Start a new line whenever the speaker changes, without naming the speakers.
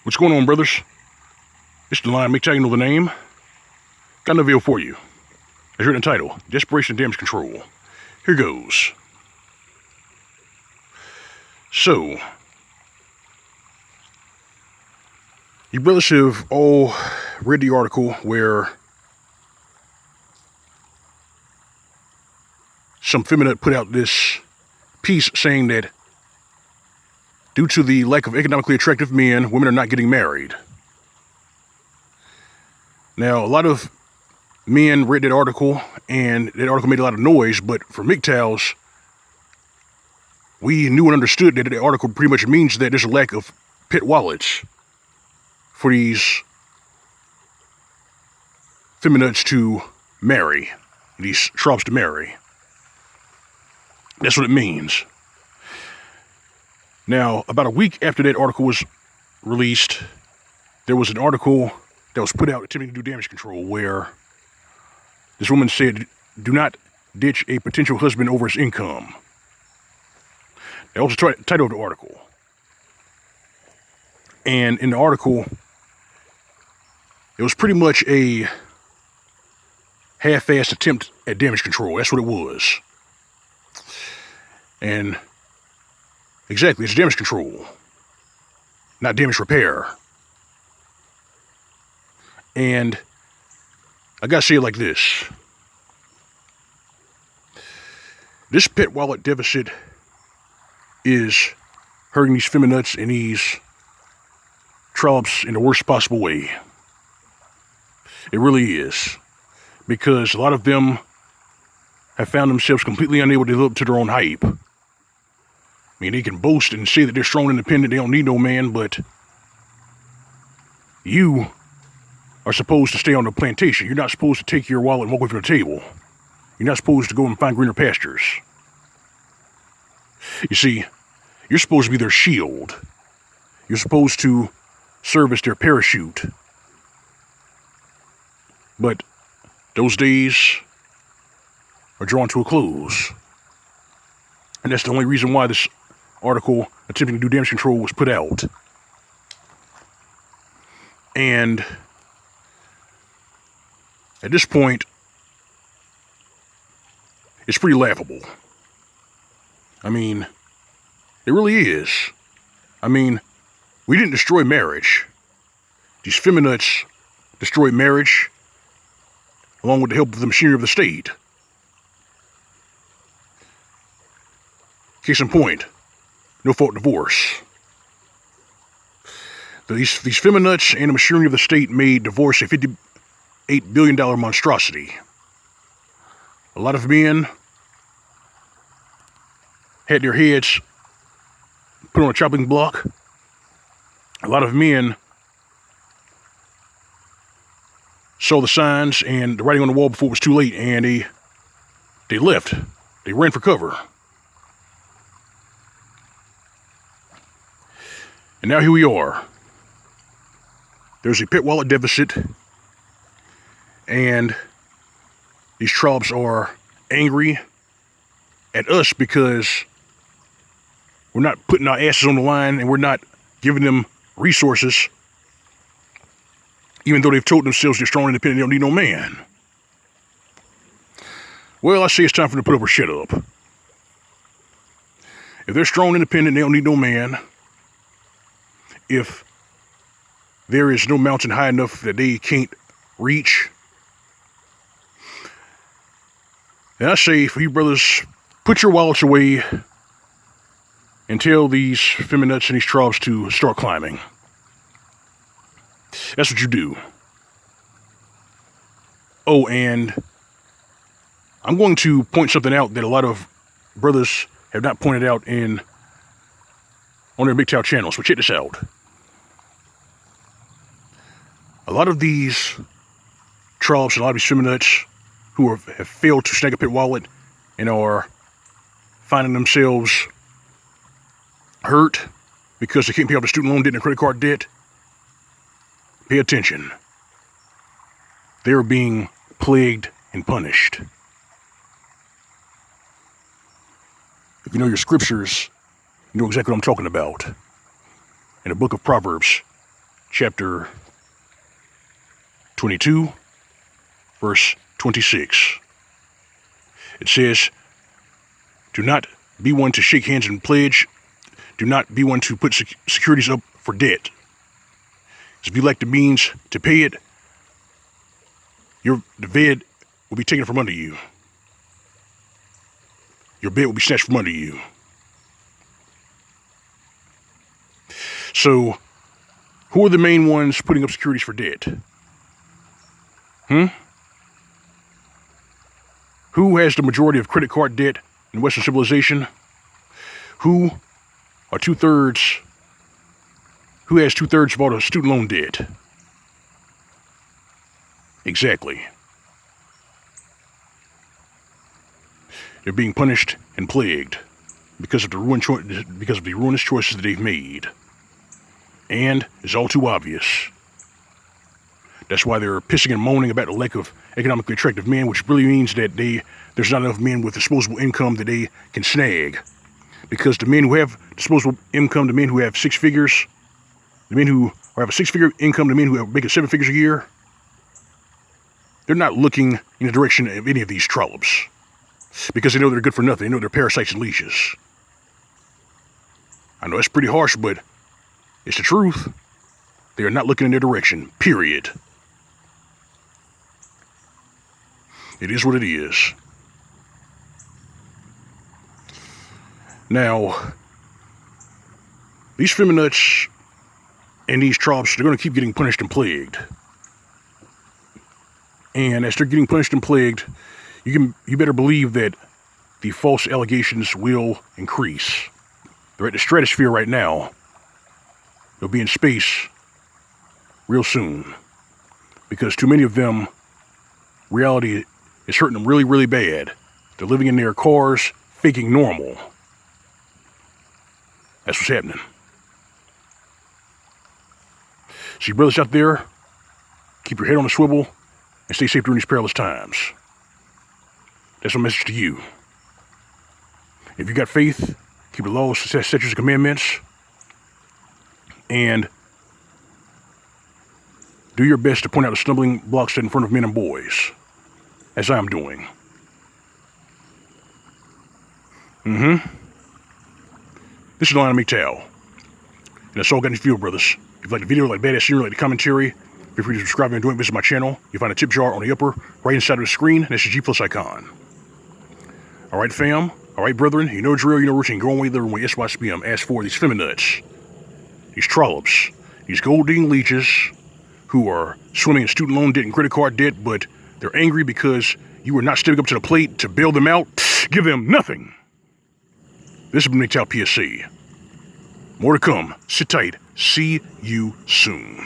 What's going on, brothers? It's the line. Mgtow, you know the name. Got another video for you. As written in the title, Desperation Damage Control. Here goes. So, you brothers have all read the article where some feminine put out this piece saying that due to the lack of economically attractive men, women are not getting married. Now, a lot of men read that article, and that article made a lot of noise, but for Mgtow's, we knew and understood that the article pretty much means that there's a lack of pet wallets for these feminists to marry, these shrubs to marry. That's what it means. Now, about a week after that article was released, there was an article that was put out attempting to do damage control where this woman said, "Do not ditch a potential husband over his income." That was the title of the article. And in the article, it was pretty much a half-assed attempt at damage control. That's what it was. And exactly, it's damage control, not damage repair. And I gotta say it like this. This pet wallet deficit is hurting these feminists and these trollops in the worst possible way. It really is. Because a lot of them have found themselves completely unable to live up to their own hype. I mean, they can boast and say that they're strong and independent, they don't need no man, but you are supposed to stay on the plantation. You're not supposed to take your wallet and walk away from the table. You're not supposed to go and find greener pastures. You see, you're supposed to be their shield. You're supposed to serve as their parachute. But those days are drawn to a close. And that's the only reason why this article attempting to do damage control was put out. And at this point, it's pretty laughable. I mean, it really is. I mean, we didn't destroy marriage. These feminists destroyed marriage along with the help of the machinery of the state. Case in point, no-fault divorce. These feminists and the machinery of the state made divorce a $58 billion monstrosity. A lot of men had their heads put on a chopping block. A lot of men saw the signs and the writing on the wall before it was too late, and they left. They ran for cover. And now here we are. There's a pet wallet deficit, and these trollops are angry at us because we're not putting our asses on the line and we're not giving them resources, even though they've told themselves they're strong and independent, they don't need no man. Well, I say it's time for them to put up or shut up. If they're strong and independent, they don't need no man. If there is no mountain high enough that they can't reach, then I say for you brothers, put your wallets away and tell these feminists and these trolls to start climbing. That's what you do. Oh, and I'm going to point something out that a lot of brothers have not pointed out on their Mgtow channel, so check this out. A lot of these trollops and a lot of these feminists who have failed to snag a pet wallet and are finding themselves hurt because they can't pay off the student loan debt and the credit card debt, pay attention. They're being plagued and punished. If you know your scriptures, you know exactly what I'm talking about. In the book of Proverbs, chapter 22, verse 26. It says, do not be one to shake hands and pledge. Do not be one to put securities up for debt. If you lack the means to pay it, the bed will be taken from under you. Your bed will be snatched from under you. So, who are the main ones putting up securities for debt? Who has the majority of credit card debt in Western civilization? Who has 2/3 of all the student loan debt? Exactly. They're being punished and plagued because of the ruinous choices that they've made. And it's all too obvious. That's why they're pissing and moaning about the lack of economically attractive men, which really means that there's not enough men with disposable income that they can snag. Because the men who have disposable income, the men who have six figures, the men who have a six-figure income, the men who are making 7 figures a year, they're not looking in the direction of any of these trollops. Because they know they're good for nothing. They know they're parasites and leeches. I know that's pretty harsh, but it's the truth. They are not looking in their direction, period. It is what it is. Now, these feminists and these trollops, they're going to keep getting punished and plagued. And as they're getting punished and plagued, you better believe that the false allegations will increase. They're at the stratosphere right now. They'll be in space real soon. Because too many of them, reality is hurting them really, really bad. They're living in their cars, faking normal. That's what's happening. So you brothers out there, keep your head on a swivel and stay safe during these perilous times. That's my message to you. If you got faith, keep the laws, statutes, and commandments, and do your best to point out the stumbling blocks in front of men and boys, as I'm doing. This is the line of Mgtow. And that's all I got in this video, brothers. If you like the video, like badass scenery, like the commentary, feel free to subscribe and visit my channel. You'll find a tip jar on the upper right hand side of the screen, and that's the G+ icon. Alright, fam. Alright, brethren. You know drill, you know routine. Go on way, living way, SYSBM. As for these feminists, these trollops, these gold-digging leeches who are swimming in student loan debt and credit card debt, but they're angry because you were not stepping up to the plate to bail them out, give them nothing. This has been Mgtow PSC. More to come. Sit tight. See you soon.